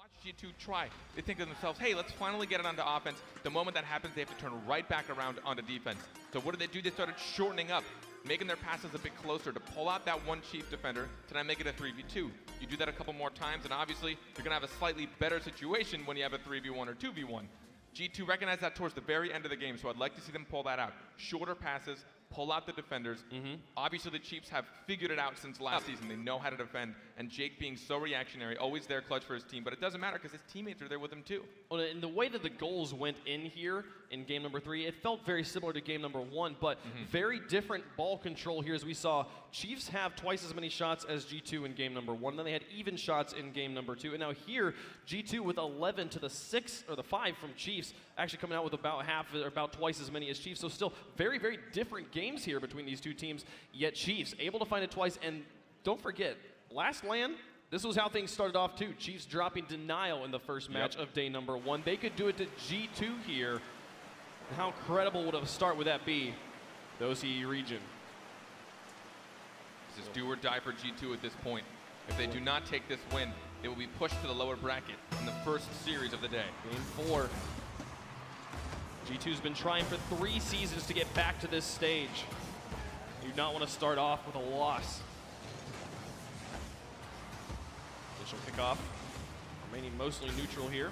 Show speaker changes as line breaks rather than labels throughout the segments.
watch G2 try, they think to themselves, hey, let's finally get it onto offense. The moment that happens, they have to turn right back around onto defense. So what did they do? They started shortening up, making their passes a bit closer to pull out that one Chief defender to now make it a 3v2. You do that a couple more times, and obviously, you're going to have a slightly better situation when you have a 3v1 or 2v1. G2 recognized that towards the very end of the game, so I'd like to see them pull that out. Shorter passes, pull out the defenders. Obviously, the Chiefs have figured it out since last season. They know how to defend, and Jake being so reactionary, always there clutch for his team, but it doesn't matter because his teammates are there with him too.
Well, in the way that the goals went in here in game number 3, it felt very similar to game number 1, but very different ball control here as we saw Chiefs have twice as many shots as G2 in game number 1, then they had even shots in game number 2, and now here, G2 with 11 to the 6, or the 5 from Chiefs, actually coming out with about half, or about twice as many as Chiefs, so still very, very different games here between these two teams, yet Chiefs able to find it twice, and don't forget, last LAN, this was how things started off too. Chiefs dropping denial in the first match of day number 1. They could do it to G2 here. How incredible would a start would that be, the OCE region?
This is do or die for G2 at this point. If they do not take this win, they will be pushed to the lower bracket in the first series of the day.
Game 4. G2's been trying for 3 seasons to get back to this stage. You do not want to start off with a loss. Initial kickoff, remaining mostly neutral here.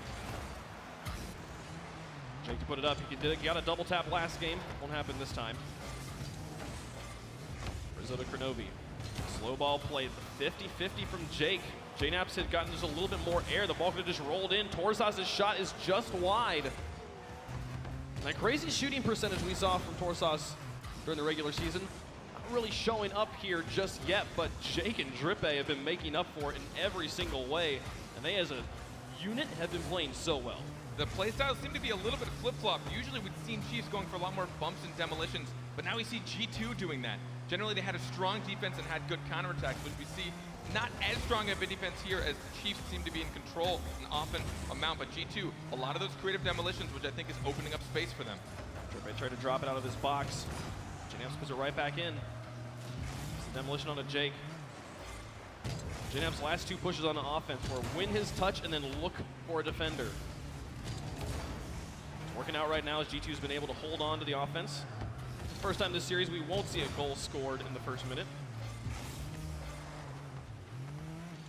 Jake to put it up. He did it. He got a double tap last game. Won't happen this time. Rizzo to Kronovi. Slow ball played. 50-50 from Jake. JNaps had gotten just a little bit more air. The ball could have just rolled in. Torsas' shot is just wide. And that crazy shooting percentage we saw from Torsas during the regular season, not really showing up here just yet, but Jake and Drippe have been making up for it in every single way, and they as a unit have been playing so well.
The playstyles seem to be a little bit flip-flop. Usually we've seen Chiefs going for a lot more bumps and demolitions, but now we see G2 doing that. Generally they had a strong defense and had good counterattacks, but we see not as strong of a defense here as the Chiefs seem to be in control an often amount, but G2, a lot of those creative demolitions, which I think is opening up space for them.
Drippe tried to drop it out of his box. JNaps puts it right back in. It's a demolition on a Jake. JNaps' last 2 pushes on the offense were win his touch and then look for a defender. It's working out right now as G2's been able to hold on to the offense. First time this series we won't see a goal scored in the first minute.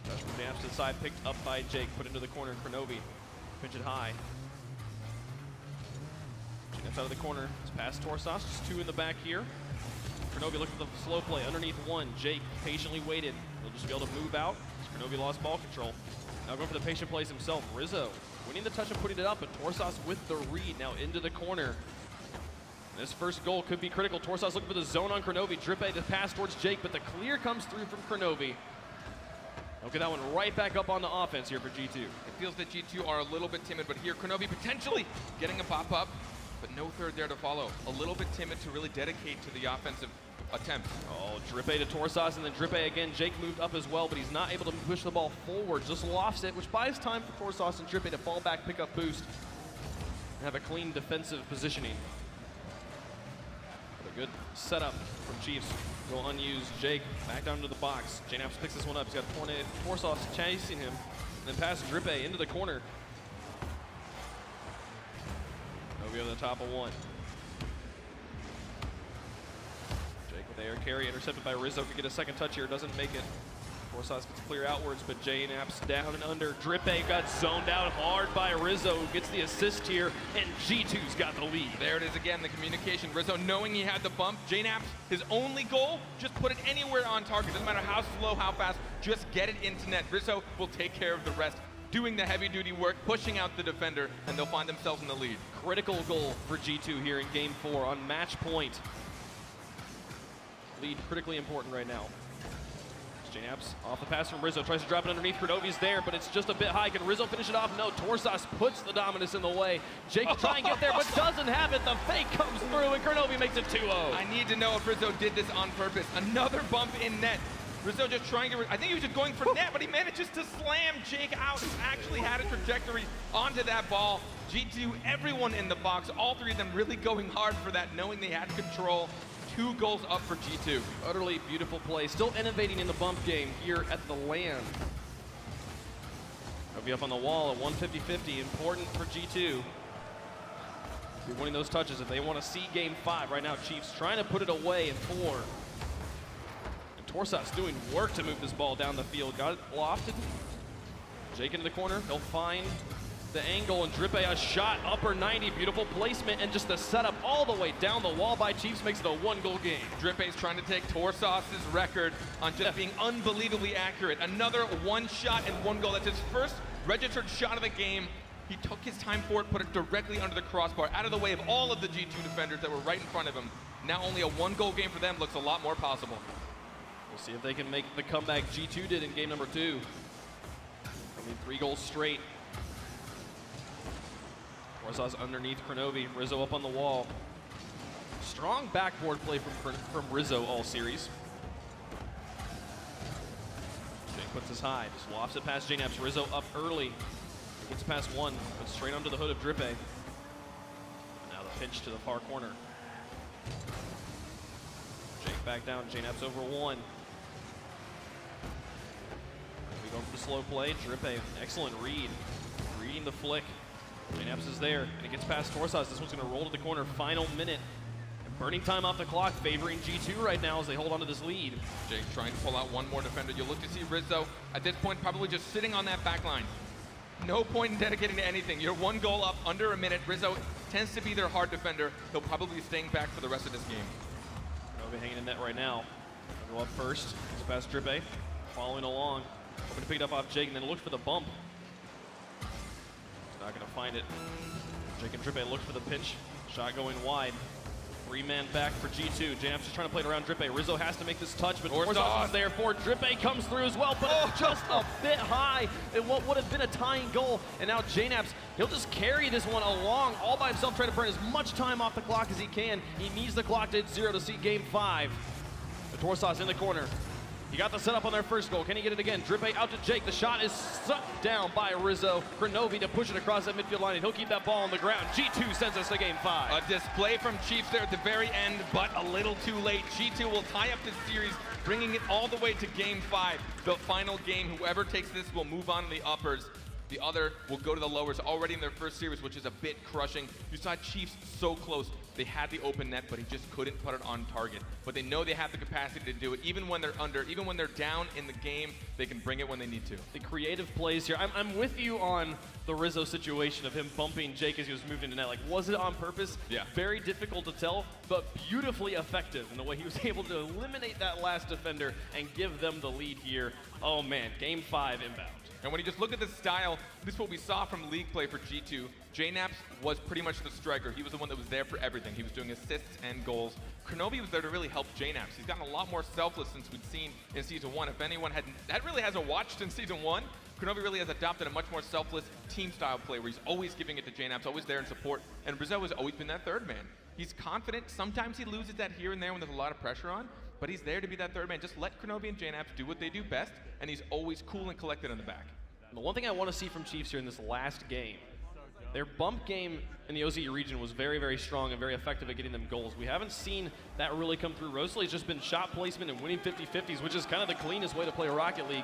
Touch from JNaps to the side, picked up by Jake, put into the corner, Kronovi. Pinch it high. JNaps out of the corner, it's past Torsas, just 2 in the back here. Kronovi looked at the slow play, underneath 1. Jake patiently waited. He'll just be able to move out. Kronovi lost ball control. Now going for the patient plays himself. Rizzo winning the touch and putting it up, but Torsas with the read now into the corner. This first goal could be critical. Torsas looking for the zone on Kronovi. Drippe to pass towards Jake, but the clear comes through from Kronovi. They'll get that one right back up on the offense here for G2.
It feels that G2 are a little bit timid, but here Kronovi potentially getting a pop-up, but no third there to follow. A little bit timid to really dedicate to the offensive attempt.
Oh, Drippe to Torsas, and then Drippe again. Jake moved up as well, but he's not able to push the ball forward. Just lofts it, which buys time for Torsas and Drippe to fall back, pick up boost, and have a clean defensive positioning. But a good setup from Chiefs. Go unused. Jake back down to the box. JNaps picks this one up. He's got Torsas chasing him, and then passes Drippe into the corner. Over the top of 1. Jake with the air carry, intercepted by Rizzo. Could get a second touch here, doesn't make it. Torsas gets clear outwards, but JNaps down and under. Drippe got zoned out hard by Rizzo, who gets the assist here, and G2's got the lead.
There it is again, the communication. Rizzo knowing he had the bump. JNaps, his only goal, just put it anywhere on target. Doesn't matter how slow, how fast, just get it into net. Rizzo will take care of the rest, doing the heavy-duty work, pushing out the defender, and they'll find themselves in the lead.
Critical goal for G2 here in game 4 on match point. Lead critically important right now. JNaps off the pass from Rizzo, tries to drop it underneath. Kronovi's there, but it's just a bit high. Can Rizzo finish it off? No, Torsas puts the dominance in the way. Jake will try and get there, but doesn't have it. The fake comes through, and Kronovi makes it 2-0.
I need to know if Rizzo did this on purpose. Another bump in net. Rizzo just trying to, I think he was just going for net, but he manages to slam Jake out. He actually had a trajectory onto that ball. G2, everyone in the box, all 3 of them really going hard for that, knowing they had control. 2 goals up for G2.
Utterly beautiful play. Still innovating in the bump game here at the LAN. He'll be up on the wall at 150-50. Important for G2. Be winning those touches if they want to see game 5. Right now, Chiefs trying to put it away in 4. And Torsas doing work to move this ball down the field. Got it lofted. Jake into the corner. He'll find the angle, and Drippe a shot, upper 90, beautiful placement, and just the setup all the way down the wall by Chiefs makes it a 1-goal game.
Drippe's trying to take Torsas' record on just being unbelievably accurate. Another 1 shot and 1 goal. That's his first registered shot of the game. He took his time for it, put it directly under the crossbar, out of the way of all of the G2 defenders that were right in front of him. Now only a 1-goal game for them looks a lot more possible.
We'll see if they can make the comeback G2 did in game number 2. I mean, 3 goals straight. Torsas underneath Kronovi. Rizzo up on the wall. Strong backboard play from Rizzo all series. Jake puts his high, just lofts it past JNaps. Rizzo up early. Gets past 1, but straight onto the hood of Drippe. Now the pitch to the far corner. Jake back down. JNaps over 1. We go for the slow play. Drippe, excellent read. Reading the flick. JNaps is there, and it gets past Torsas. This one's going to roll to the corner. Final minute. And burning time off the clock, favoring G2 right now as they hold on to this lead.
Jake trying to pull out 1 more defender. You'll look to see Rizzo at this point probably just sitting on that back line. No point in dedicating to anything. You're 1 goal up under a minute. Rizzo tends to be their hard defender. He'll probably be staying back for the rest of this game.
Kronovi hanging in net right now. He'll go up first. Gets past Drippe. Following along. Hoping to pick it up off Jake and then look for the bump. Not going to find it. Jake and Drippe look for the pinch. Shot going wide. 3-man back for G2. JNaps just trying to play it around Drippe. Rizzo has to make this touch, but Torsas is there for it. Drippe comes through as well, but it's just a bit high in what would have been a tying goal. And now JNaps, he'll just carry this one along all by himself, trying to burn as much time off the clock as he can. He needs the clock to hit 0 to see game 5. The Torsas in the corner. He got the setup on their first goal. Can he get it again? Drippe out to Jake. The shot is sucked down by Rizzo. Kronovi to push it across that midfield line, and he'll keep that ball on the ground. G2 sends us to game 5.
A display from Chiefs there at the very end, but a little too late. G2 will tie up this series, bringing it all the way to game 5. The final game, whoever takes this will move on to the uppers. The other will go to the lowers already in their first series, which is a bit crushing. You saw Chiefs so close. They had the open net, but he just couldn't put it on target. But they know they have the capacity to do it. Even when they're under, even when they're down in the game, they can bring it when they need to.
The creative plays here. I'm with you on the Rizzo situation of him bumping Jake as he was moving into net. Like, was it on purpose?
Yeah.
Very difficult to tell, but beautifully effective in the way he was able to eliminate that last defender and give them the lead here. Oh man, game 5 inbound.
And when you just look at the style, this is what we saw from league play for G2. JNaps was pretty much the striker. He was the one that was there for everything. He was doing assists and goals. Kronovi was there to really help JNaps. He's gotten a lot more selfless since we'd seen in Season 1. If anyone really hasn't watched in Season 1, Kronovi really has adopted a much more selfless team-style play where he's always giving it to JNaps, always there in support. And Rizzo has always been that 3rd man. He's confident. Sometimes he loses that here and there when there's a lot of pressure on, but he's there to be that 3rd man. Just let Kronovi and JNaps do what they do best, and he's always cool and collected in the back.
The one thing I want to see from Chiefs here in this last game, their bump game in the OZE region was very, very strong and very effective at getting them goals. We haven't seen that really come through. Rosalie's just been shot placement and winning 50-50s, which is kind of the cleanest way to play Rocket League.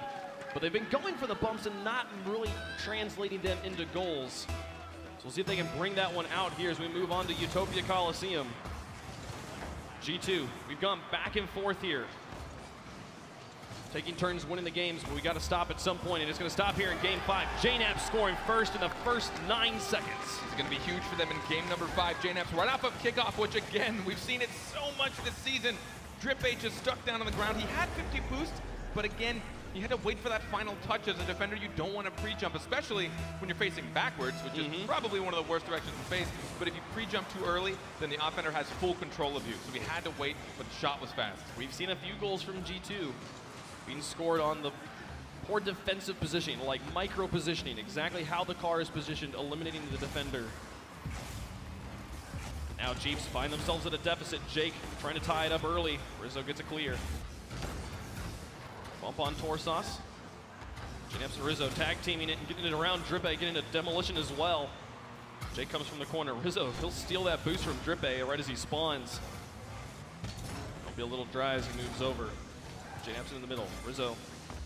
But they've been going for the bumps and not really translating them into goals. So we'll see if they can bring that one out here as we move on to Utopia Coliseum. G2, we've gone back and forth here. Taking turns winning the games, but we got to stop at some point, and it's going to stop here in game 5. JNaps scoring first in the first 9 seconds.
It's going to be huge for them in game number 5. JNaps right off of kickoff, which again, we've seen it so much this season. Drippe just stuck down on the ground. He had 50 boost, but again, you had to wait for that final touch. As a defender, you don't want to pre-jump, especially when you're facing backwards, which is probably one of the worst directions to face. But if you pre-jump too early, then the offender has full control of you. So we had to wait, but the shot was fast.
We've seen a few goals from G2 being scored on the poor defensive positioning, like micro positioning, exactly how the car is positioned, eliminating the defender. Now Chiefs find themselves at a deficit. Jake trying to tie it up early. Rizzo gets a clear. Bump on Torsas. JNaps and Rizzo tag teaming it and getting it around Drippe, getting a demolition as well. Jake comes from the corner. Rizzo, he'll steal that boost from Drippe right as he spawns. It'll be a little dry as he moves over. JNaps in the middle. Rizzo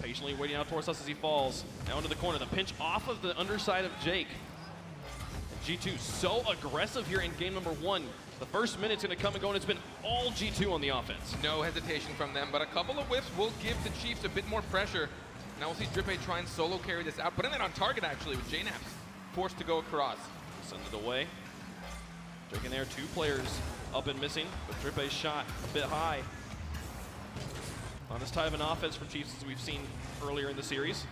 patiently waiting out Torsos as he falls. Now into the corner, the pinch off of the underside of Jake. And G2 so aggressive here in game number 1. The first minute's gonna come and go, and it's been all G2 on the offense.
No hesitation from them, but a couple of whiffs will give the Chiefs a bit more pressure. Now we'll see Drippe try and solo carry this out, putting that on target actually with JNaps forced to go across.
Sends it away. Jake in there, 2 players up and missing, but Drippe's shot a bit high. On this type of an offense from Chiefs as we've seen earlier in the series.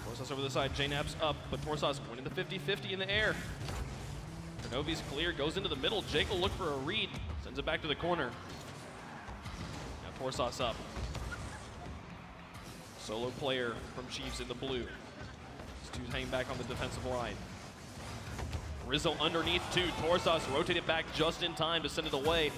Torsos over the side, JNaps up, but Torsos winning the 50-50 in the air. Krenovi's clear, goes into the middle. Jake will look for a read, sends it back to the corner. Now Torsos up. Solo player from Chiefs in the blue. These two hanging back on the defensive line. Rizzo underneath 2. Torsos rotated back just in time to send it away.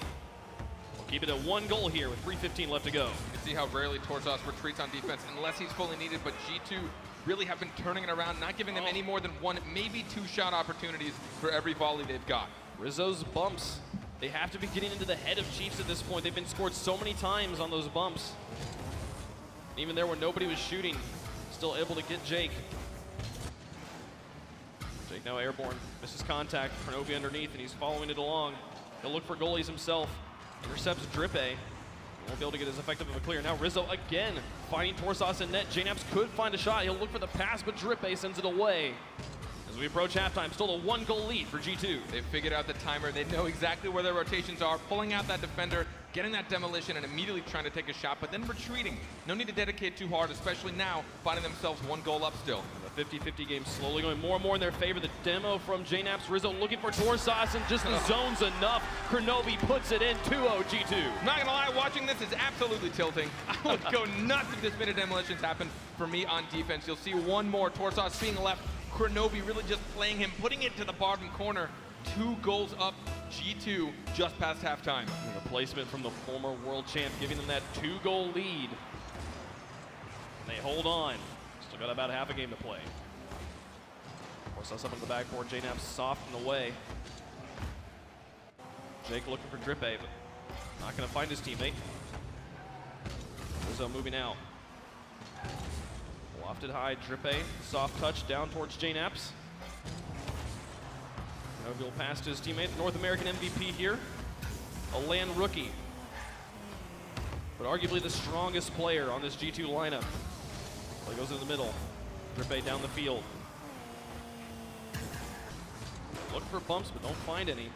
We'll keep it at 1 goal here with 3:15 left to go.
You can see how rarely Torsos retreats on defense unless he's fully needed, but G2 really have been turning it around, not giving them any more than 1, maybe 2 shot opportunities for every volley they've got.
Rizzo's bumps, they have to be getting into the head of Chiefs at this point. They've been scored so many times on those bumps. Even there when nobody was shooting, still able to get Jake. Jake now airborne, misses contact. Krenovi underneath, and he's following it along. He'll look for goalies himself. Intercepts Drippe. Won't be able to get as effective of a clear. Now Rizzo again, finding Torsos in net. JNaps could find a shot. He'll look for the pass, but Drippe sends it away. As we approach halftime, still a 1-goal lead for G2.
They've figured out the timer. They know exactly where their rotations are, pulling out that defender, getting that demolition, and immediately trying to take a shot, but then retreating. No need to dedicate too hard, especially now, finding themselves 1 goal up still.
The 50-50 game slowly going more and more in their favor. The demo from JNaps. Rizzo looking for Torsos, and just the zone's enough. Krenovi puts it in, 2-0 G2.
Not gonna lie, watching this is absolutely tilting. I would go nuts if this minute demolitions happen for me on defense. You'll see 1 more. Torsos being left. Krenovi really just playing him, putting it to the bottom corner. 2 goals up, G2 just past halftime.
The placement from the former world champ, giving them that 2-goal lead. And they hold on. Still got about half a game to play. Torsos up in the backboard, JNaps soft in the way. Jake looking for Drippe, but not gonna find his teammate. Rizzo moving out. Lofted high, Drippe, soft touch down towards JNaps. Krenovi will pass to his teammate, the North American MVP here, a LAN rookie, but arguably the strongest player on this G2 lineup. Play goes in the middle, Drippe down the field. Look for bumps, but don't find any.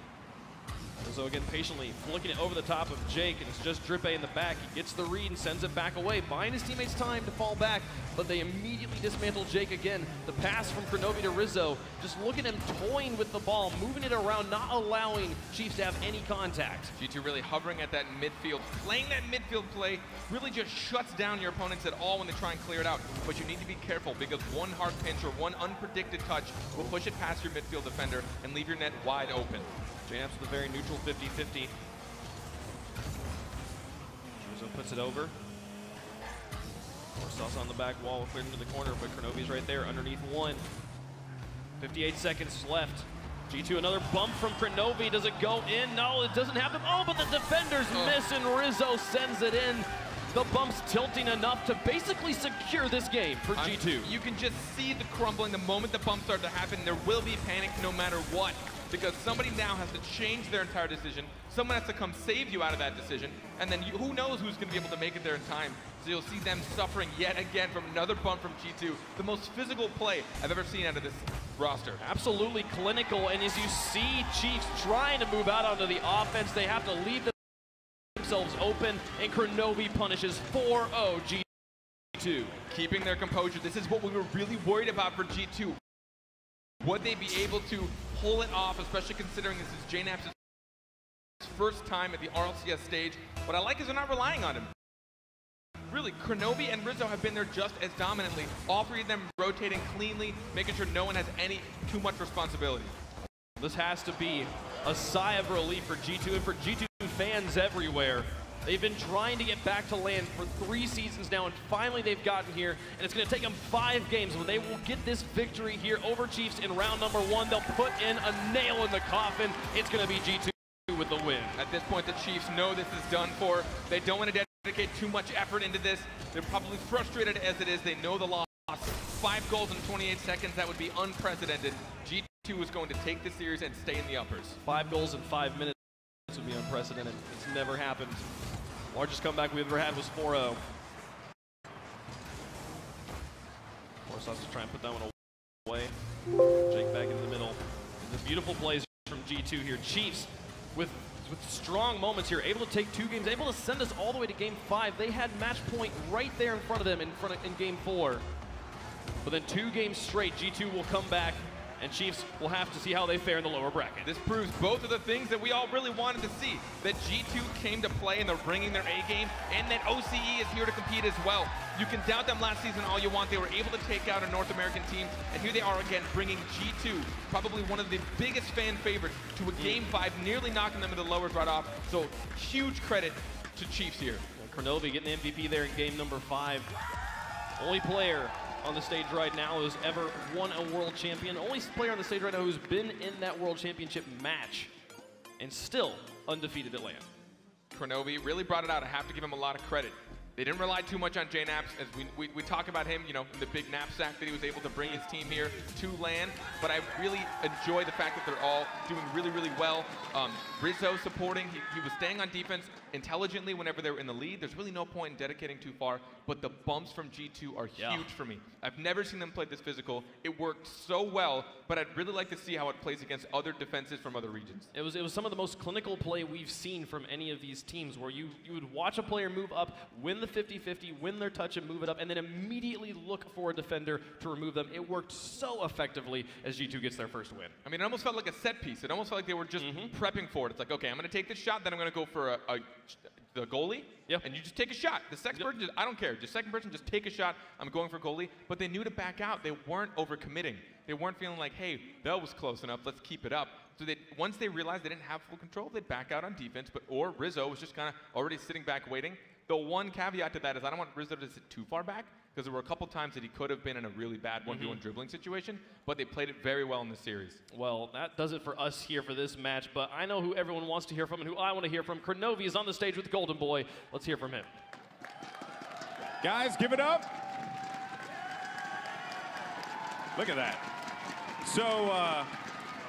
Rizzo again patiently flicking it over the top of Jake, and it's just Drippe in the back. He gets the read and sends it back away, buying his teammates time to fall back, but they immediately dismantle Jake again. The pass from Krenovi to Rizzo, just look at him toying with the ball, moving it around, not allowing Chiefs to have any contact.
G2 really hovering at that midfield, playing that midfield play really just shuts down your opponents at all when they try and clear it out. But you need to be careful because 1 hard pinch or 1 unpredicted touch will push it past your midfield defender and leave your net wide open.
JNaps with a very neutral 50-50. Rizzo puts it over. Torsos on the back wall, cleared into the corner, but Krenovi's right there underneath 1. 58 seconds left. G2 another bump from Krenovi. Does it go in? No, it doesn't happen. Oh, but the defenders miss, and Rizzo sends it in. The bump's tilting enough to basically secure this game for G2.
You can just see the crumbling the moment the bumps start to happen. There will be panic no matter what, because somebody now has to change their entire decision. Someone has to come save you out of that decision, and then who knows who's going to be able to make it there in time. So you'll see them suffering yet again from another bump from G2. The most physical play I've ever seen out of this roster.
Absolutely clinical, and as you see Chiefs trying to move out onto the offense, they have to leave themselves open, and Krenovi punishes 4-0 G2.
Keeping their composure. This is what we were really worried about for G2. Would they be able to pull it off, especially considering this is JNaps' first time at the RLCS stage? What I like is they're not relying on him. Really, Krenovi and Rizzo have been there just as dominantly. All 3 of them rotating cleanly, making sure no one has too much responsibility.
This has to be a sigh of relief for G2 and for G2 fans everywhere. They've been trying to get back to LAN for 3 seasons now, and finally they've gotten here, and it's going to take them 5 games, but they will get this victory here over Chiefs in round number 1. They'll put in a nail in the coffin. It's going to be G2 with the win.
At this point, the Chiefs know this is done for. They don't want to dedicate too much effort into this. They're probably frustrated as it is. They know the loss. 5 goals in 28 seconds, that would be unprecedented. G2 is going to take this series and stay in the uppers.
5 goals in 5 minutes would be unprecedented. It's never happened. Largest comeback we've ever had was 4-0. Force us to try and put that one away. Jake back into the middle. The beautiful plays from G2 here. Chiefs with strong moments here, able to take 2 games, able to send us all the way to game 5. They had match point right there in front of them in game 4. But then 2 games straight, G2 will come back, and Chiefs will have to see how they fare in the lower bracket.
This proves both of the things that we all really wanted to see, that G2 came to play and they're bringing their A game, and that OCE is here to compete as well. You can doubt them last season all you want. They were able to take out a North American team, and here they are again, bringing G2, probably one of the biggest fan favorites, to a game 5, nearly knocking them into the lowers right off. So huge credit to Chiefs here.
Kronovi getting the MVP there in game number 5. Only player on the stage right now who's ever won a world champion. Only player on the stage right now who's been in that world championship match and still undefeated at LAN.
Kronovi really brought it out. I have to give him a lot of credit. They didn't rely too much on JNaps, as we talk about him, you know, the big knapsack that he was able to bring his team here to LAN. But I really enjoy the fact that they're all doing really, really well. Rizzo supporting, he was staying on defense intelligently whenever they were in the lead. There's really no point in dedicating too far, but the bumps from G2 are huge for me. I've never seen them play this physical. It worked so well, but I'd really like to see how it plays against other defenses from other regions.
It was some of the most clinical play we've seen from any of these teams, where you would watch a player move up, win the 50-50, win their touch and move it up, and then immediately look for a defender to remove them. It worked so effectively as G2 gets their first win.
I mean, it almost felt like a set piece. It almost felt like they were just prepping for it. It's like, okay, I'm going to take this shot, then I'm going to go for the goalie, and you just take a shot. The second person, just, I don't care. Just second person, just take a shot. I'm going for goalie. But they knew to back out. They weren't overcommitting. They weren't feeling like, hey, that was close enough. Let's keep it up. So once they realized they didn't have full control, they'd back out on defense. Or Rizzo was just kind of already sitting back waiting. The one caveat to that is I don't want Rizzo to sit too far back, because there were a couple times that he could have been in a really bad 1v1 dribbling situation, but they played it very well in the series.
Well, that does it for us here for this match, but I know who everyone wants to hear from and who I want to hear from. Kronovi is on the stage with Golden Boy. Let's hear from him.
Guys, give it up. Look at that. So,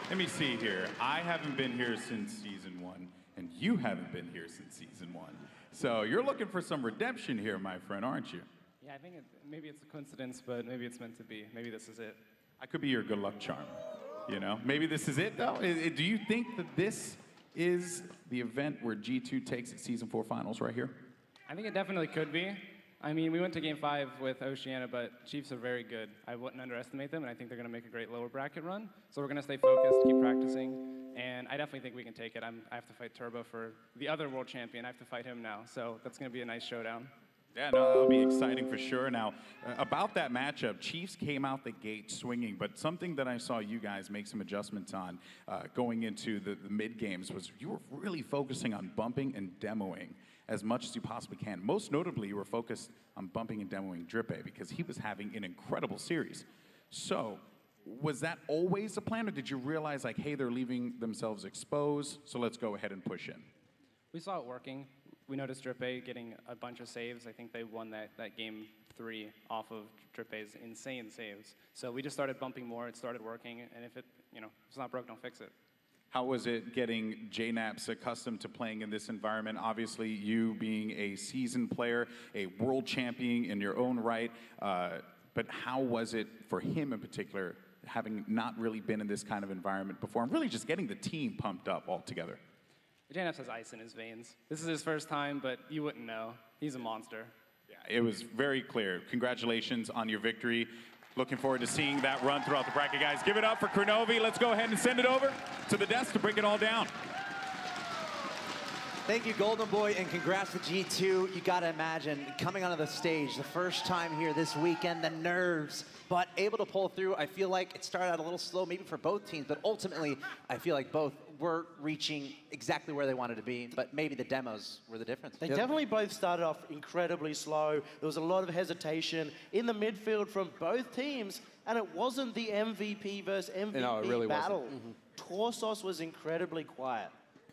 let me see here. I haven't been here since season 1, and you haven't been here since season 1. So you're looking for some redemption here, my friend, aren't you?
Yeah, I think maybe it's a coincidence, but maybe it's meant to be. Maybe this is it.
I could be your good luck charm, you know? Maybe this is it, though. Do you think that this is the event where G2 takes its Season 4 finals right here?
I think it definitely could be. I mean, we went to Game 5 with Oceania, but Chiefs are very good. I wouldn't underestimate them, and I think they're going to make a great lower bracket run. So we're going to stay focused, keep practicing, and I definitely think we can take it. I have to fight Turbo for the other world champion. I have to fight him now, so that's going to be a nice showdown.
Yeah, no, that'll be exciting for sure. Now, about that matchup, Chiefs came out the gate swinging, but something that I saw you guys make some adjustments on going into the mid-games was you were really focusing on bumping and demoing as much as you possibly can. Most notably, you were focused on bumping and demoing Drippe because he was having an incredible series. So, was that always the plan, or did you realize, like, hey, they're leaving themselves exposed, so let's go ahead and push in?
We saw it working. We noticed Drippe getting a bunch of saves. I think they won that game 3 off of Drippe's insane saves. So we just started bumping more. It started working, and if it's not broke, don't fix it.
How was it getting JNaps accustomed to playing in this environment? Obviously, you being a seasoned player, a world champion in your own right, but how was it for him in particular, having not really been in this kind of environment before, and really just getting the team pumped up all together?
JNaps has ice in his veins. This is his first time, but you wouldn't know. He's a monster.
Yeah, it was very clear. Congratulations on your victory. Looking forward to seeing that run throughout the bracket, guys. Give it up for Kronovi. Let's go ahead and send it over to the desk to break it all down.
Thank you, Golden Boy, and congrats to G2. You got to imagine coming onto the stage the first time here this weekend, the nerves, but able to pull through. I feel like it started out a little slow, maybe for both teams, but ultimately, I feel like both were reaching exactly where they wanted to be, but maybe the demos were the difference.
They definitely both started off incredibly slow. There was a lot of hesitation in the midfield from both teams, and it wasn't the MVP versus MVP battle. Torsos was incredibly quiet.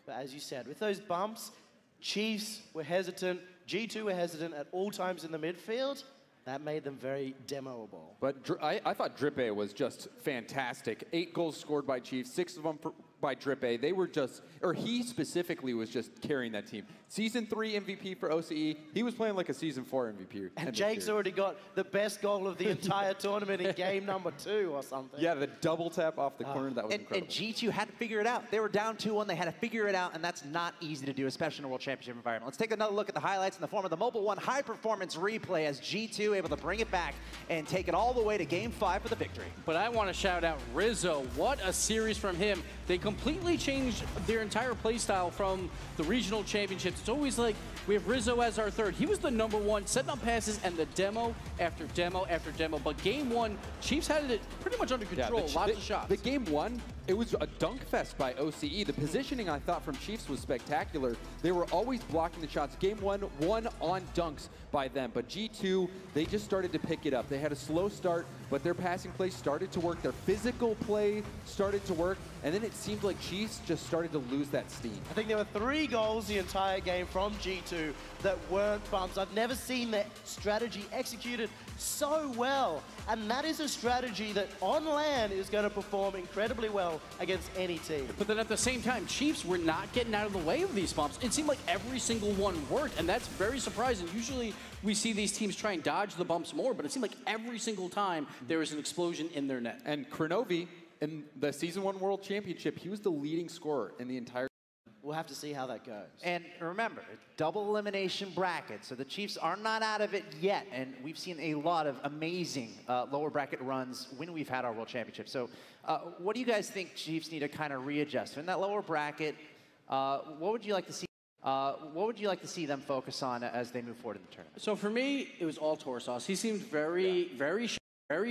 But as you said, with those bumps, Chiefs were hesitant, G2 were hesitant at all times in the midfield. That made them very demoable.
But I thought Drippe was just fantastic. 8 goals scored by Chiefs, 6 of them by Drippe. They were just, or he specifically was just carrying that team. Season 3 MVP for OCE. He was playing like a Season 4 MVP.
And Jake's already got the best goal of the entire tournament in game number 2 or something.
Yeah, the double tap off the corner, that was incredible.
And G2 had to figure it out. They were down 2-1. They had to figure it out, and that's not easy to do, especially in a World Championship environment. Let's take another look at the highlights in the form of the Mobile One high-performance replay as G2 able to bring it back and take it all the way to Game 5 for the victory.
But I want to shout out Rizzo. What a series from him. They completely changed their entire play style from the regional championships. It's always like we have Rizzo as our third. He was the #1, setting up passes and the demo after demo after demo. But game 1, Chiefs had it pretty much under control. Lots of shots.
The game 1, it was a dunk fest by OCE. The positioning, I thought, from Chiefs was spectacular. They were always blocking the shots. Game 1 on dunks by them. But G2, they just started to pick it up. They had a slow start, but their passing play started to work. Their physical play started to work. And then it seemed like Chiefs just started to lose that steam.
I think there were 3 goals the entire game from G2 that weren't bumps. I've never seen that strategy executed so well. And that is a strategy that on LAN is going to perform incredibly well against any team.
But then at the same time, Chiefs were not getting out of the way of these bumps. It seemed like every single one worked, and that's very surprising. Usually we see these teams try and dodge the bumps more, but it seemed like every single time there was an explosion in their net.
And Kronovi, in the Season 1 World Championship, he was the leading scorer in the entire.
We'll have to see how that goes.
And remember, double elimination bracket, so the Chiefs are not out of it yet, and we've seen a lot of amazing lower bracket runs when we've had our World Championship. So what do you guys think Chiefs need to kind of readjust? In that lower bracket, what would you like to see? What would you like to see them focus on as they move forward in the tournament?
So for me, it was all Torsauce. He seemed very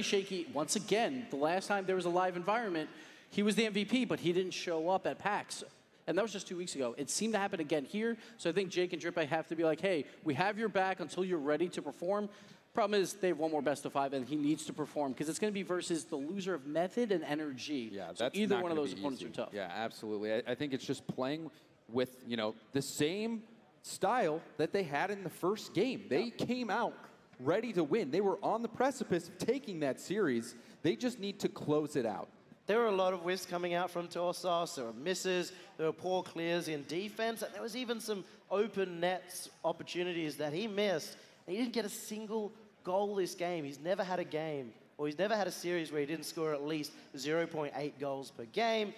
shaky. Once again, the last time there was a live environment, he was the MVP, but he didn't show up at PAX. And that was just 2 weeks ago. It seemed to happen again here. So I think Jake and Drippe have to be like, hey, we have your back until you're ready to perform. Problem is, they have one more best of 5, and he needs to perform because it's going to be versus the loser of Method and Energy.
Yeah,
so
that's
either one of those opponents are tough.
Yeah, absolutely. I think it's just playing with, you know, the same style that they had in the first game. They came out ready to win. They were on the precipice of taking that series. They just need to close it out.
There were a lot of whiffs coming out from Torsauce. There were misses. There were poor clears in defense. And there was even some open nets opportunities that he missed. And he didn't get a single goal this game. He's never had a game, or he's never had a series where he didn't score at least 0.8 goals per game.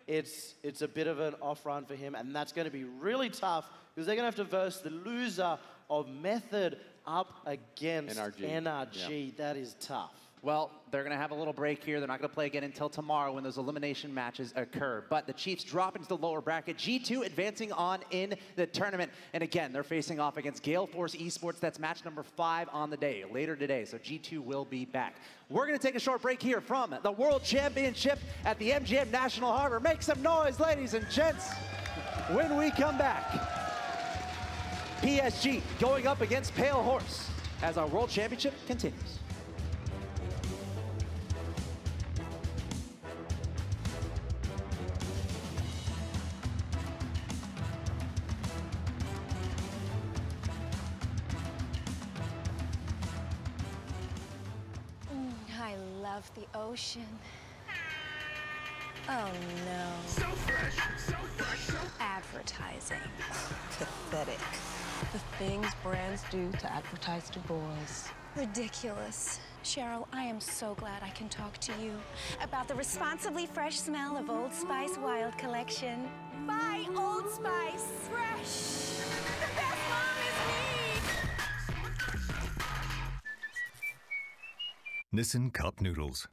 It's a bit of an off run for him, and that's going to be really tough because they're going to have to verse the loser of Method up against NRG.
Yeah.
That is tough.
Well, they're going to have a little break here. They're not going to play again until tomorrow when those elimination matches occur. But the Chiefs drop into the lower bracket. G2 advancing on in the tournament. And again, they're facing off against Gale Force Esports. That's match number 5 on the day, later today. So G2 will be back. We're going to take a short break here from the World Championship at the MGM National Harbor. Make some noise, ladies and gents. When we come back, PSG going up against Pale Horse as our World Championship continues.
I love the ocean. Oh no.
So fresh, so fresh, so
Advertising.
Pathetic. The things brands do to advertise to boys.
Ridiculous. Cheryl, I am so glad I can talk to you about the responsibly fresh smell of Old Spice Wild Collection. Buy Old Spice. Fresh. The best mom is me.
Nissin Cup Noodles.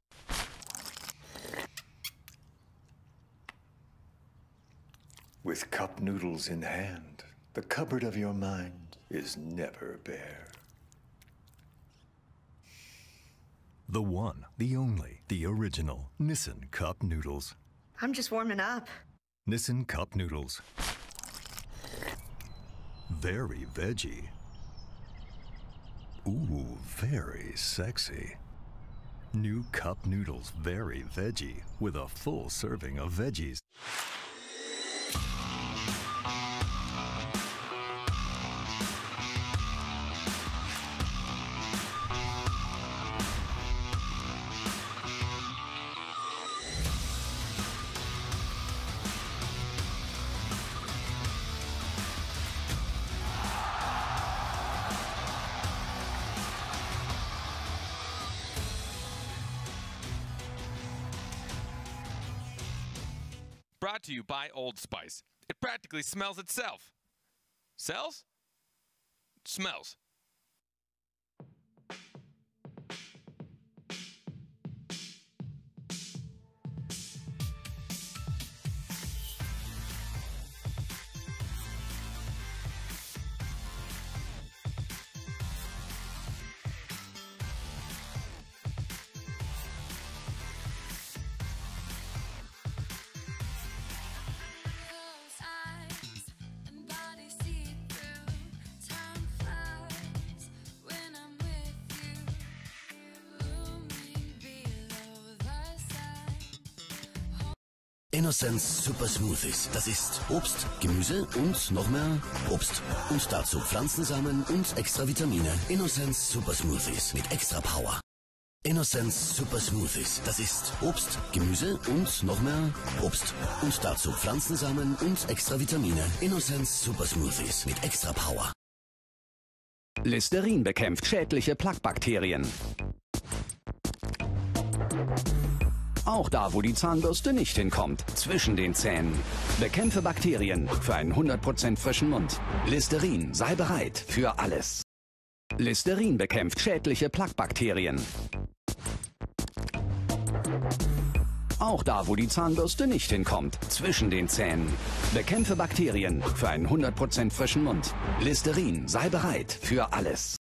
With cup noodles in hand, the cupboard of your mind is never bare.
The one, the only, the original Nissin Cup Noodles.
I'm just warming up.
Nissin Cup Noodles. Very veggie. Ooh, very sexy. New Cup Noodles Very Veggie with a full serving of veggies.
brought to you by Old Spice. It practically smells itself. Sells? Smells.
Innocence Super Smoothies. Das ist Obst, Gemüse und noch mehr Obst. Und dazu Pflanzensamen und extra Vitamine. Innocence Super Smoothies mit extra Power. Innocence Super Smoothies. Das ist Obst, Gemüse und noch mehr Obst. Und dazu Pflanzensamen und extra Vitamine. Innocence Super Smoothies mit extra Power.
Listerin bekämpft schädliche Plaquebakterien. Auch da, wo die Zahnbürste nicht hinkommt, zwischen den Zähnen. Bekämpfe Bakterien für einen 100% frischen Mund. Listerin, sei bereit für alles. Listerin bekämpft schädliche Plaquebakterien. Auch da, wo die Zahnbürste nicht hinkommt, zwischen den Zähnen. Bekämpfe Bakterien für einen 100% frischen Mund. Listerin, sei bereit für alles.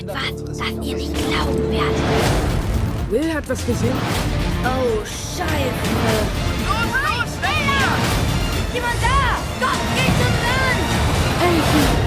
etwas, das ihr nicht glauben werdet.
Will hat was gesehen.
Oh, Scheiße. Los, schneller! Ist jemand da? Gott, geht zum Land!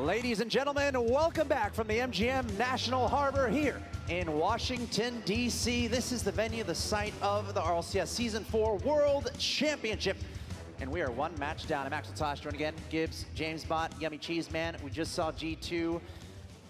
Ladies and gentlemen, welcome back from the MGM National Harbor here in Washington, D.C. This is the venue, the site of the RLCS Season 4 World Championship. And we are one match down. I'm Axel Tosh, joined again, Gibbs, James Bott, Yummy Cheese Man. We just saw G2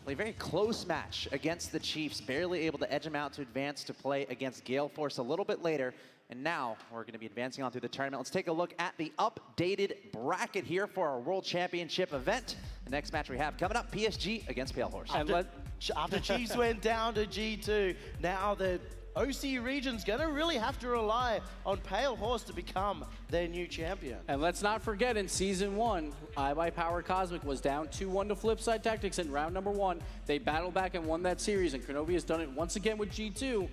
play a very close match against the Chiefs, barely able to edge them out to advance to play against Gale Force a little bit later. And now we're going to be advancing on through the tournament. Let's take a look at the updated bracket here for our World Championship event. The next match we have coming up, PSG against Pale Horse.
After Chiefs went down to G2, now the OC region's going to really have to rely on Pale Horse to become their new champion.
And let's not forget, in Season 1, iBuyPower Cosmic was down 2-1 to Flipside Tactics in round number 1. They battled back and won that series, and Kronovi has done it once again with G2.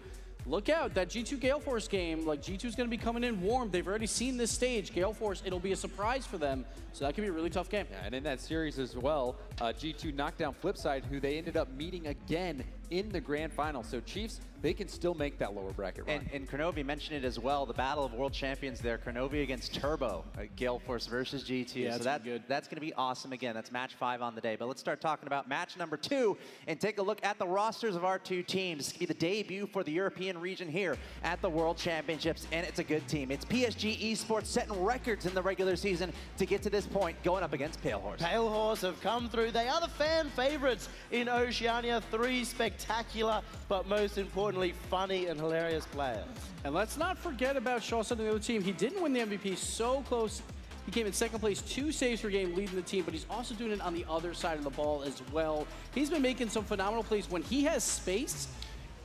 Look out, that G2 Gale Force game, like G2's going to be coming in warm. They've already seen this stage. Gale Force, it'll be a surprise for them. So that could be a really tough game.
Yeah, and in that series as well, G2 knocked down Flipside, who they ended up meeting again in the grand final. So Chiefs, they can still make that lower bracket run.
And Kronovi mentioned it as well, the battle of world champions there, Kronovi against Turbo, Gale Force versus G2.
Yeah,
so that's going to be awesome again. That's match 5 on the day. But let's start talking about match number 2 and take a look at the rosters of our two teams. This could be the debut for the European region here at the World Championships, and it's a good team. It's PSG Esports setting records in the regular season to get to this point, going up against Pale Horse.
Pale Horse have come through. They are the fan favorites in Oceania. 3 spectacular, but most importantly, funny and hilarious players.
And let's not forget about Shawson and the other team. He didn't win the MVP, so close. He came in second place, 2 saves per game, leading the team, but he's also doing it on the other side of the ball as well. He's been making some phenomenal plays. When he has space,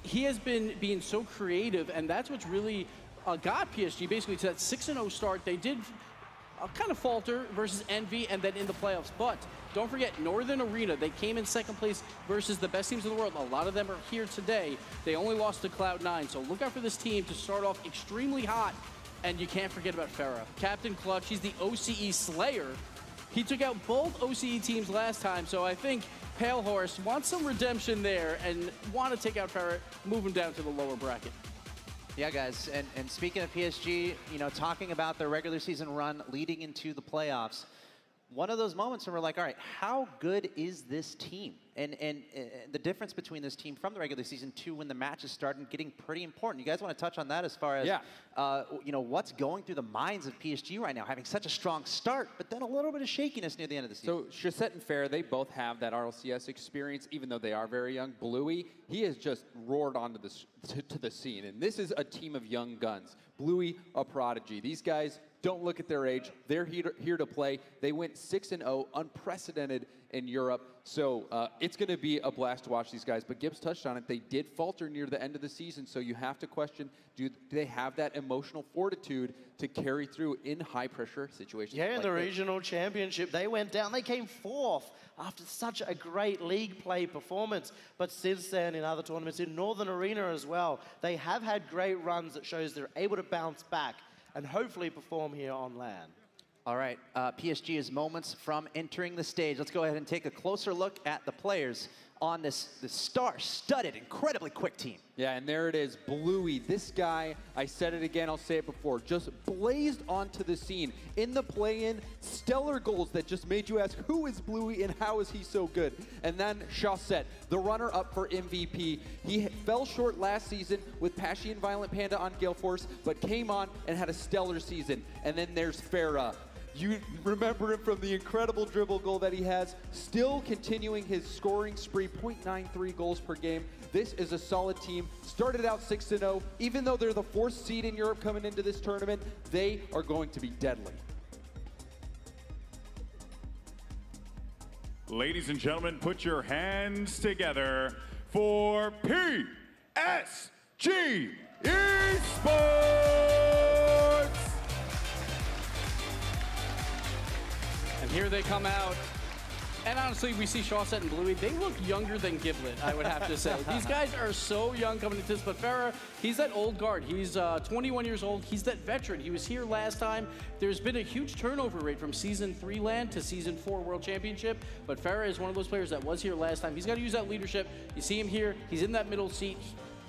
he has been being so creative, and that's what's really got PSG basically to that 6-0 start. They did kind of falter versus Envy and then in the playoffs, but don't forget Northern Arena. They came in second place versus the best teams in the world. A lot of them are here today. They only lost to Cloud9, so look out for this team to start off extremely hot. And you can't forget about Farah. Captain Clutch, he's the OCE Slayer. He took out both OCE teams last time, so I think Pale Horse wants some redemption there and want to take out Farah, move him down to the lower bracket.
Yeah, guys, and speaking of PSG, you know, talking about their regular season run leading into the playoffs, one of those moments when we're like, all right, how good is this team? And the difference between this team from the regular season to when the matches started getting pretty important. You guys want to touch on that as far as, you know, what's going through the minds of PSG right now, having such a strong start, but then a little bit of shakiness near the end of the season.
So Chaussette and Fair, they both have that RLCS experience, even though they are very young. Bluey, he has just roared onto to the scene, and this is a team of young guns. Bluey, a prodigy. These guys don't look at their age. They're here to play. They went 6-0, unprecedented in Europe. So it's going to be a blast to watch these guys. But Gibbs touched on it. They did falter near the end of the season. So you have to question, do they have that emotional fortitude to carry through in high-pressure situations?
Yeah, in the regional championship, they went down. They came 4th after such a great league play performance. But since then, in other tournaments, in Northern Arena as well, they have had great runs that shows they're able to bounce back and hopefully perform here on LAN.
All right, PSG is moments from entering the stage. Let's go ahead and take a closer look at the players on this star-studded, incredibly quick team.
Yeah, and there it is, Bluey. This guy, I said it again, I'll say it before, just blazed onto the scene. In the play-in, stellar goals that just made you ask, who is Bluey and how is he so good? And then Chaussette, the runner-up for MVP. He fell short last season with Pashy and Violent Panda on Gale Force, but came on and had a stellar season. And then there's Farah. You remember him from the incredible dribble goal that he has, still continuing his scoring spree, 0.93 goals per game. This is a solid team. Started out 6-0. Even though they're the 4th seed in Europe coming into this tournament, they are going to be deadly.
Ladies and gentlemen, put your hands together for PSG Esports!
And here they come out. And honestly, we see Chaussette and Bluey. They look younger than Giblet, I would have to say. These guys are so young coming into this. But Farah, he's that old guard. He's 21 years old. He's that veteran. He was here last time. There's been a huge turnover rate from Season 3 LAN to Season 4 World Championship. But Farah is one of those players that was here last time. He's got to use that leadership. You see him here. He's in that middle seat.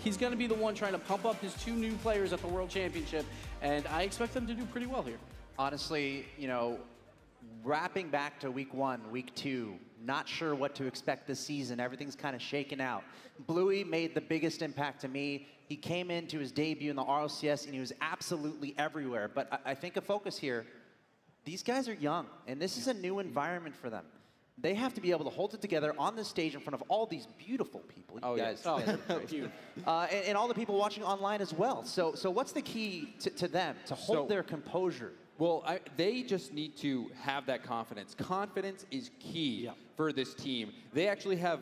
He's going to be the one trying to pump up his 2 new players at the World Championship. And I expect them to do pretty well here.
Honestly, you know, wrapping back to week 1, week 2, not sure what to expect this season. Everything's kind of shaken out. Bluey made the biggest impact to me. He came into his debut in the RLCS, and he was absolutely everywhere. But I think a focus here, these guys are young, and this is a new environment for them. They have to be able to hold it together on the stage in front of all these beautiful people. You guys, and all the people watching online as well. So what's the key to them to hold their composure?
Well, they just need to have that confidence. Confidence is key for this team. They actually have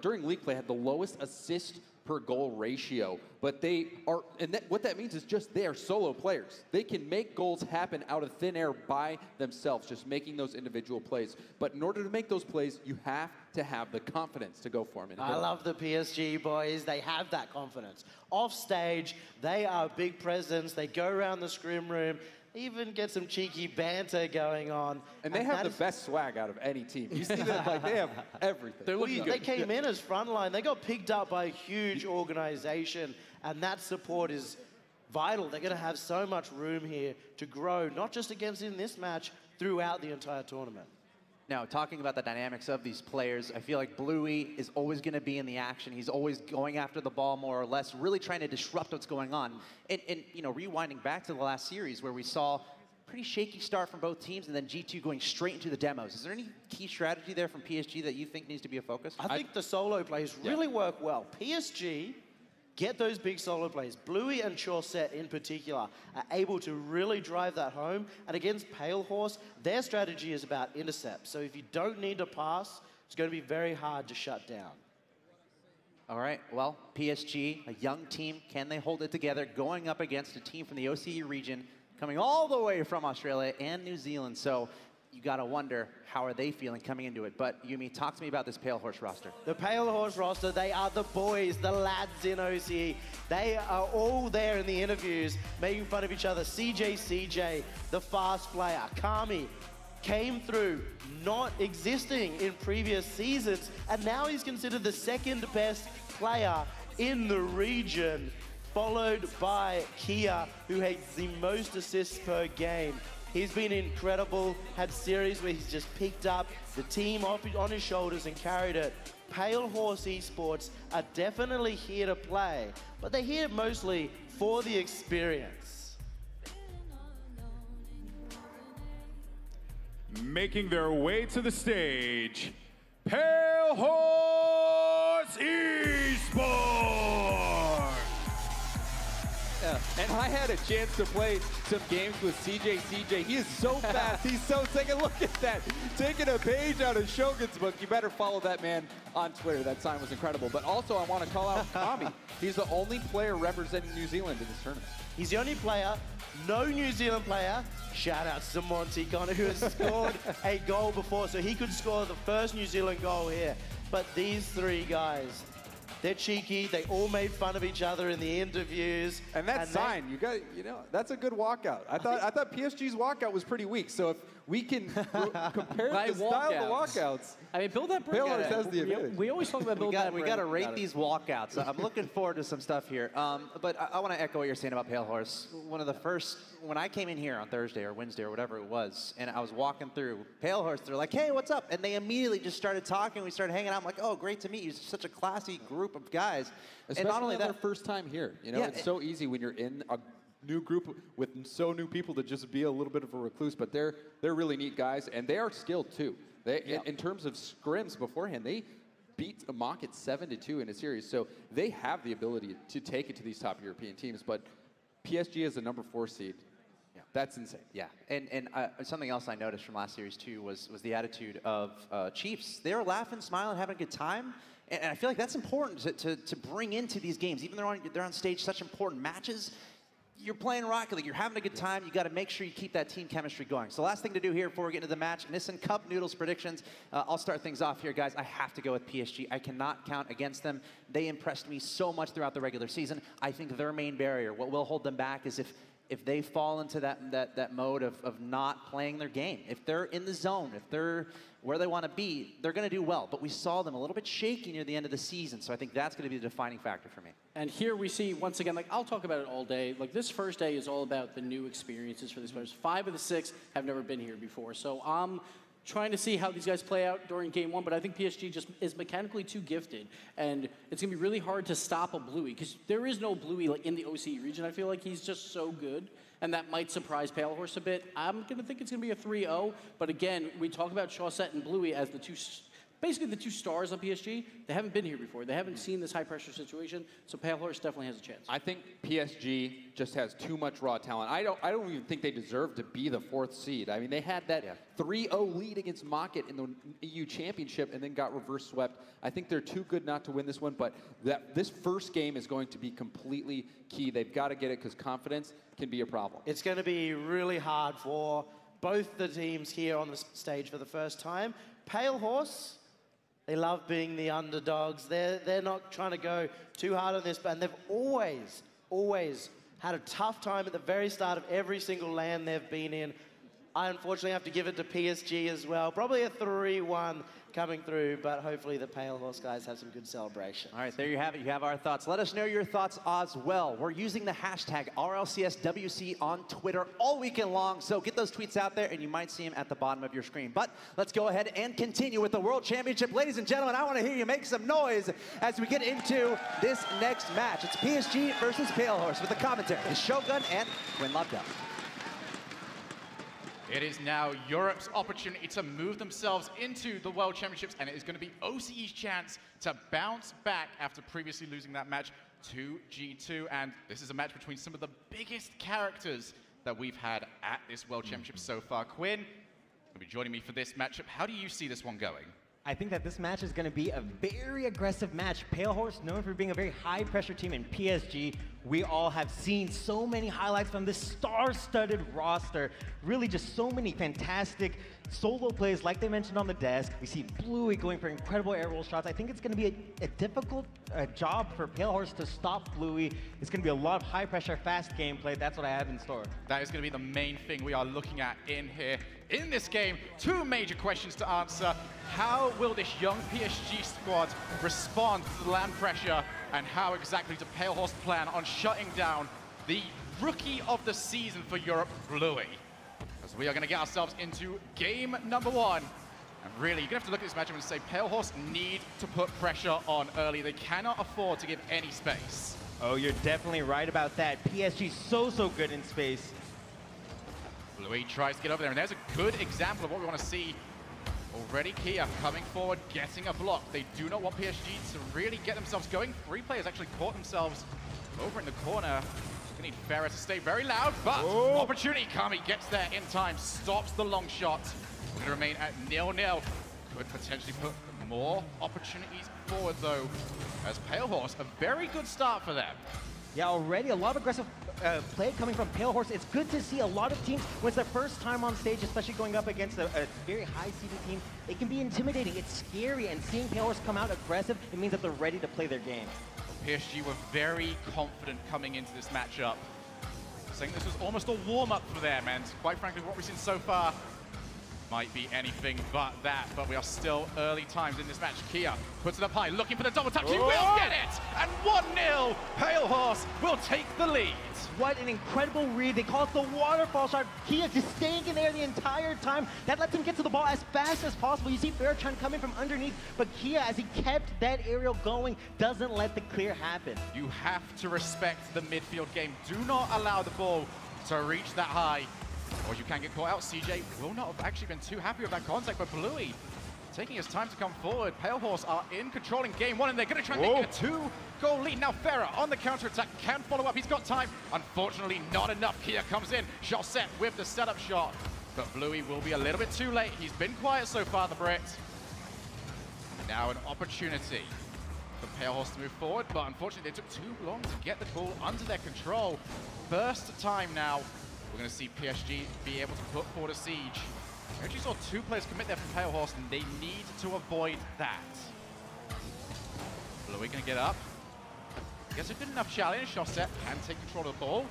during league play, had the lowest assist per goal ratio, but they are, and what that means is just they are solo players. They can make goals happen out of thin air by themselves, just making those individual plays. But in order to make those plays, you have to have the confidence to go for them.
I love the PSG boys. They have that confidence. Off stage, they are big presence. They go around the scrim room, even get some cheeky banter going on.
And they have the best swag out of any team. You see that, like, they have everything.
They're looking good. They came in as frontline. They got picked up by a huge organization, and that support is vital. They're going to have so much room here to grow, not just against in this match, throughout the entire tournament.
Now, talking about the dynamics of these players, I feel like Bluey is always going to be in the action. He's always going after the ball more or less, really trying to disrupt what's going on. And you know, rewinding back to the last series where we saw a pretty shaky start from both teams and then G2 going straight into the demos. Is there any key strategy there from PSG that you think needs to be a focus?
I think the solo plays really work well. PSG get those big solo plays. Bluey and Chaucet in particular are able to really drive that home. And against Pale Horse, their strategy is about intercept. So if you don't need to pass, it's going to be very hard to shut down.
All right, well, PSG, a young team, can they hold it together going up against a team from the OCE region coming all the way from Australia and New Zealand? So you got to wonder, how are they feeling coming into it? But Yumi, talk to me about this Pale Horse roster.
The Pale Horse roster, they are the boys, the lads in OCE. They are all there in the interviews, making fun of each other. CJ, the fast player. Kami came through, not existing in previous seasons, and now he's considered the second best player in the region, followed by Kia, who has the most assists per game. He's been incredible, had series where he's just picked up the team on his shoulders and carried it. Pale Horse Esports are definitely here to play, but they're here mostly for the experience.
Making their way to the stage, Pale Horse Esports!
Yeah. And I had a chance to play some games with CJ. He is so fast. He's so sick. And look at that. Taking a page out of Shogun's book. You better follow that man on Twitter. That sign was incredible. But also, I want to call out Kami. He's the only player representing New Zealand in this tournament.
He's the only player, no New Zealand player. Shout out to Monty Connor, who has scored a goal before, so he could score the first New Zealand goal here. But these three guys, they're cheeky. They all made fun of each other in the interviews.
And that sign, you know, that's a good walkout. I thought PSG's walkout was pretty weak. So if we can compare the style of the walkouts,
I mean, build that brick.
Pale Horse has the advantage.
We always talk about build that brick.
We got to rate these walkouts. I'm looking forward to some stuff here. But I want to echo what you're saying about Pale Horse. One of the first, when I came in here on Thursday or Wednesday or whatever it was, and I was walking through Pale Horse, they're like, hey, what's up? And they immediately just started talking. We started hanging out. I'm like, oh, great to meet you. It's such a classy group of guys.
Especially
and not only that,
their first time here. You know, it's so easy when you're in a new group with so new people to just be a little bit of a recluse, but they're really neat guys, and they are skilled too. They, in terms of scrims beforehand, they beat Mock at 7-2 in a series, so they have the ability to take it to these top European teams, but PSG is a number 4 seed. Yeah, that's insane.
Yeah, and something else I noticed from last series too was the attitude of Chiefs. They were laughing, smiling, having a good time, and I feel like that's important to bring into these games. Even though they're on stage, such important matches, you're playing Rocket League, you're having a good time, you got to make sure you keep that team chemistry going. So last thing to do here before we get into the match, Nissan Cup Noodles predictions. I'll start things off here, guys. I have to go with PSG. I cannot count against them. They impressed me so much throughout the regular season. I think their main barrier, what will hold them back, is if they fall into that mode of not playing their game. If they're in the zone, if they're where they want to be, they're going to do well. But we saw them a little bit shaky near the end of the season, so I think that's going to be the defining factor for me.
And here we see, once again, like, I'll talk about it all day. Like, this first day is all about the new experiences for these players. 5 of the 6 have never been here before. So I'm trying to see how these guys play out during game one, but I think PSG just is mechanically too gifted, and it's going to be really hard to stop a Bluey, because there is no Bluey like, in the OCE region. I feel like he's just so good, and that might surprise Pale Horse a bit. I'm going to think it's going to be a 3-0, but again, we talk about Chaussette and Bluey as the two, basically the two stars on PSG. They haven't been here before. They haven't seen this high-pressure situation, so Pale Horse definitely has a chance.
I think PSG just has too much raw talent. I don't even think they deserve to be the 4th seed. I mean, they had that 3-0 lead against Mocket in the EU Championship and then got reverse swept. I think they're too good not to win this one, but this first game is going to be completely key. They've got to get it because confidence can be a problem.
It's going to be really hard for both the teams here on the stage for the first time. Pale Horse, they love being the underdogs. They're not trying to go too hard on this, and they've always had a tough time at the very start of every single LAN they've been in. I unfortunately have to give it to PSG as well. Probably a 3-1 coming through, but hopefully the Pale Horse guys have some good celebration.
All right, there you have it. You have our thoughts. Let us know your thoughts as well. We're using the hashtag RLCSWC on Twitter all weekend long, so get those tweets out there, and you might see them at the bottom of your screen. But let's go ahead and continue with the World Championship. Ladies and gentlemen, I want to hear you make some noise as we get into this next match. It's PSG versus Pale Horse with the commentary is Shogun and Quinn Lobdell.
It is now Europe's opportunity to move themselves into the World Championships, and it is going to be OCE's chance to bounce back after previously losing that match to G2. And this is a match between some of the biggest characters that we've had at this World Championship so far. Quinn will be joining me for this matchup. How do you see this one going?
I think that this match is going to be a very aggressive match. Pale Horse, known for being a very high-pressure team in PSG. We all have seen so many highlights from this star-studded roster. Really just so many fantastic solo plays like they mentioned on the desk. We see Bluey going for incredible air roll shots. I think it's going to be a difficult job for Pale Horse to stop Bluey. It's going to be a lot of high-pressure, fast gameplay. That's what I have in store.
That is going to be the main thing we are looking at in here. In this game, 2 major questions to answer. How will this young PSG squad respond to the land pressure, and how exactly does Pale Horse plan on shutting down the rookie of the season for Europe, Bluey? As we are going to get ourselves into game number 1. And really, you're going to have to look at this matchup and say Pale Horse need to put pressure on early. They cannot afford to give any space.
Oh, you're definitely right about that. PSG's so good in space.
Bluey tries to get over there, and there's a good example of what we want to see. Already Kia coming forward, getting a block. They do not want PSG to really get themselves going. 3 players actually caught themselves over in the corner. They need Farah to stay very loud, but opportunity. Kami gets there in time, stops the long shot. We're going to remain at 0-0. Could potentially put more opportunities forward, though, as Pale Horse, a very good start for them.
Yeah, already a lot of aggressive play coming from Pale Horse. It's good to see a lot of teams, when it's their first time on stage, especially going up against a very high-seeded team, it can be intimidating. It's scary, and seeing Pale Horse come out aggressive, it means that they're ready to play their game.
PSG were very confident coming into this matchup, saying this was almost a warm-up for them, and quite frankly, what we've seen so far might be anything but that, but we are still early times in this match. Kia puts it up high, looking for the double touch. He will get it! And 1-0, Pale Horse will take the lead.
What an incredible read. They call it the waterfall shot. Kia just staying in there the entire time. That lets him get to the ball as fast as possible. You see Farah trying to come in from underneath, but Kia, as he kept that aerial going, doesn't let the clear happen.
You have to respect the midfield game. Do not allow the ball to reach that high, or you can get caught out. CJ will not have actually been too happy with that contact, but Bluey taking his time to come forward. Pale Horse are in control in game 1, and they're going to try and make it a 2-goal lead. Now Farah on the counter-attack can follow up. He's got time. Unfortunately, not enough. Kia comes in. Chaussette with the setup shot, but Bluey will be a little bit too late. He's been quiet so far, the Brit. Now an opportunity for Pale Horse to move forward, but unfortunately they took too long to get the ball under their control. First time now we're going to see PSG be able to put forward a siege. We actually saw 2 players commit there from Pale Horse, and they need to avoid that. Bluey going to get up. Gets a good enough challenge. Chaussette can take control of the ball.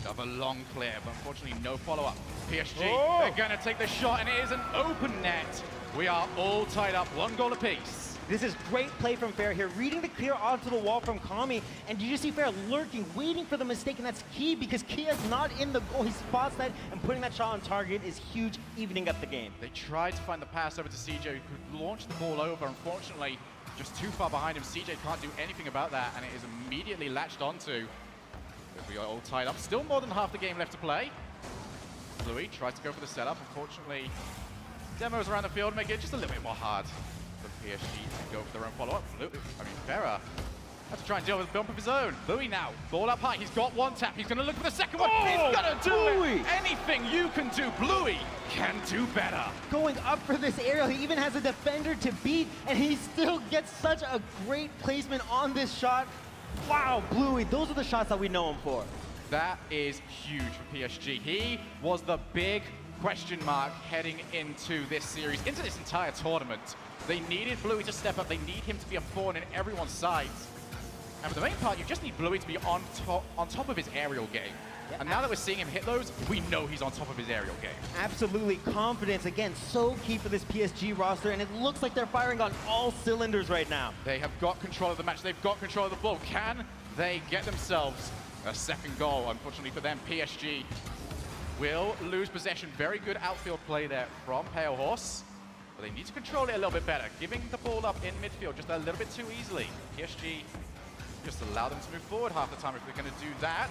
Another long clear, but unfortunately no follow-up. PSG, they're going to take the shot, and it is an open net. We are all tied up, 1 goal apiece.
This is great play from Fair here, reading the clear onto the wall from Kami, and you just see Fair lurking, waiting for the mistake, and that's key because Kia's not in the goal. He spots that, and putting that shot on target is huge, evening up the game.
They tried to find the pass over to CJ, who could launch the ball over. Unfortunately, just too far behind him. CJ can't do anything about that, and it is immediately latched onto. We are all tied up. Still more than half the game left to play. Bluey tries to go for the setup. Unfortunately, demos around the field make it just a little bit more hard for PSG to go for their own follow-up. Farah has to try and deal with a bump of his own. Bluey now, ball up high. He's got one tap. He's going to look for the second one. He's going to do it. Anything you can do, Bluey can do better.
Going up for this aerial, he even has a defender to beat, and he still gets such a great placement on this shot. Wow, Bluey, those are the shots that we know him for.
That is huge for PSG. He was the big question mark heading into this series, into this entire tournament. They needed Bluey to step up. They need him to be a thorn in everyone's sides. And for the main part, you just need Bluey to be on top of his aerial game. And now that we're seeing him hit those, we know he's on top of his aerial game.
Absolutely. Confidence, again, so key for this PSG roster, and it looks like they're firing on all cylinders right now.
They have got control of the match. They've got control of the ball. Can they get themselves a second goal? Unfortunately for them, PSG will lose possession. Very good outfield play there from Pale Horse. But they need to control it a little bit better. Giving the ball up in midfield just a little bit too easily. PSG just allow them to move forward half the time if they're going to do that.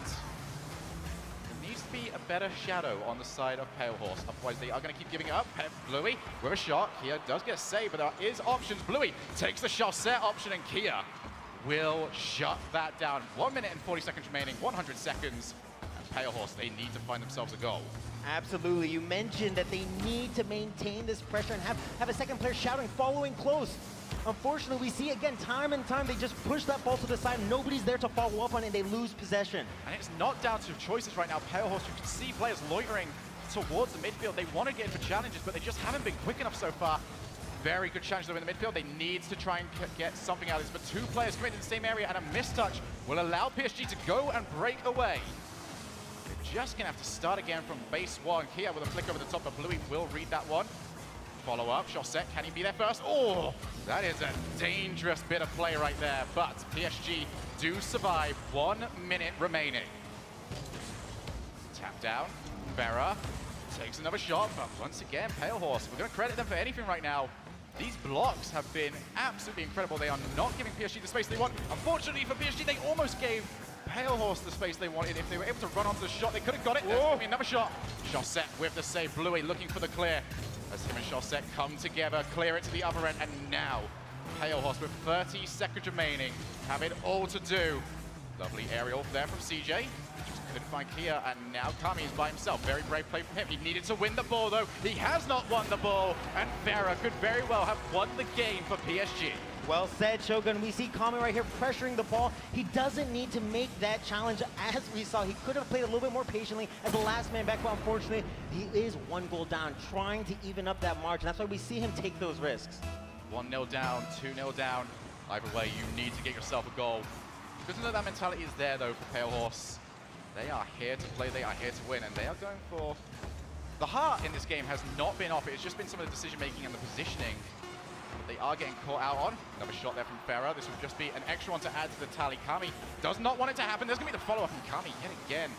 Needs to be a better shadow on the side of Pale Horse, otherwise they are going to keep giving it up. Bluey with a shot. Kia does get saved, but there is options. Bluey takes the shot set option, and Kia will shut that down. 1 minute and 40 seconds remaining, 100 seconds. And Pale Horse, they need to find themselves a goal.
Absolutely. You mentioned that they need to maintain this pressure and have a second player shouting, following close. Unfortunately, we see again, time and time, they just push that ball to the side. Nobody's there to follow up on it, and they lose possession.
And it's not down to choices right now. Pale Horse, you can see players loitering towards the midfield. They want to get in for challenges, but they just haven't been quick enough so far. Very good challenge though in the midfield. They need to try and get something out of this, but two players coming to the same area, and a mistouch will allow PSG to go and break away. They're just going to have to start again from base one. Kia with a flick over the top, but Bluey will read that one. Follow up, Chaussette, can he be there first? Oh, that is a dangerous bit of play right there, but PSG do survive. 1 minute remaining. Tap down, Farah takes another shot, but once again, Pale Horse, we're going to credit them for anything right now. These blocks have been absolutely incredible. They are not giving PSG the space they want. Unfortunately for PSG, they almost gave Pale Horse the space they wanted. If they were able to run onto the shot, they could have got it. There's going to be another shot. Chaussette with the save. Bluey looking for the clear. As him and Chaussette come together, clear it to the other end, and now Pale Horse with 30 seconds remaining have it all to do. Lovely aerial there from CJ. Just couldn't find Kia, and now Kami is by himself. Very brave play from him. He needed to win the ball, though. He has not won the ball, and Farah could very well have won the game for PSG.
Well said, Shogun. We see Kami right here pressuring the ball. He doesn't need to make that challenge. As we saw, he could have played a little bit more patiently as the last man back, but unfortunately, he is 1 goal down, trying to even up that margin. That's why we see him take those risks.
1-0 down, 2-0 down. Either way, you need to get yourself a goal. Good to know that mentality is there, though, for Pale Horse. They are here to play, they are here to win, and they are going for... The heart in this game has not been off. It's just been some of the decision-making and the positioning they are getting caught out on. Another shot there from Farah. This will just be an extra one to add to the tally. Kami does not want it to happen. There's going to be the follow-up from Kami yet again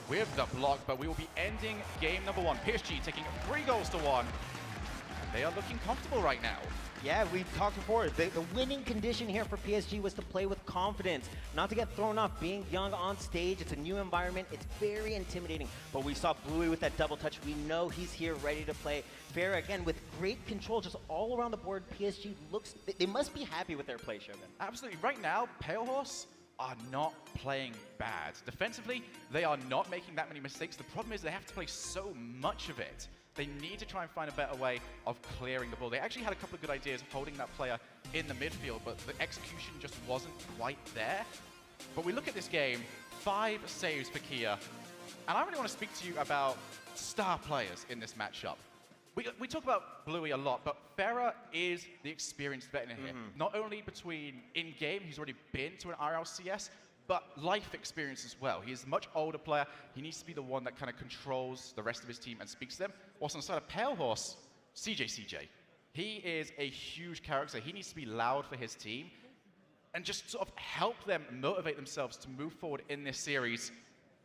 with the block, but we will be ending game number 1. PSG taking 3 goals to 1. And they are looking comfortable right now.
Yeah, we've talked before. The winning condition here for PSG was to play with confidence, not to get thrown off. Being young on stage, it's a new environment. It's very intimidating. But we saw Bluey with that double touch. We know he's here ready to play. Farah, again, with great control just all around the board. PSG looks, they must be happy with their play, Shogun.
Absolutely. Right now, Pale Horse are not playing bad. Defensively, they are not making that many mistakes. The problem is they have to play so much of it. They need to try and find a better way of clearing the ball. They actually had a couple of good ideas of holding that player in the midfield, but the execution just wasn't quite there. But we look at this game, 5 saves for Kia, and I really want to speak to you about star players in this matchup. We talk about Bluey a lot, but Farah is the experienced veteran here. Not only between in-game, he's already been to an RLCS, but life experience as well. He is a much older player. He needs to be the one that kind of controls the rest of his team and speaks to them. Whilst on the side of Pale Horse, CJ. He is a huge character. He needs to be loud for his team and just sort of help them motivate themselves to move forward in this series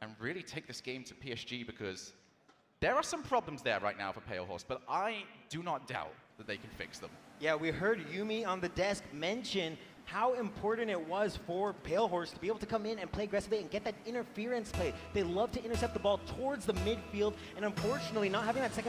and really take this game to PSG, because there are some problems there right now for Pale Horse, but I do not doubt that they can fix them.
Yeah, we heard Yumi on the desk mention how important it was for Pale Horse to be able to come in and play aggressively and get that interference play. They love to intercept the ball towards the midfield, and unfortunately, not having that second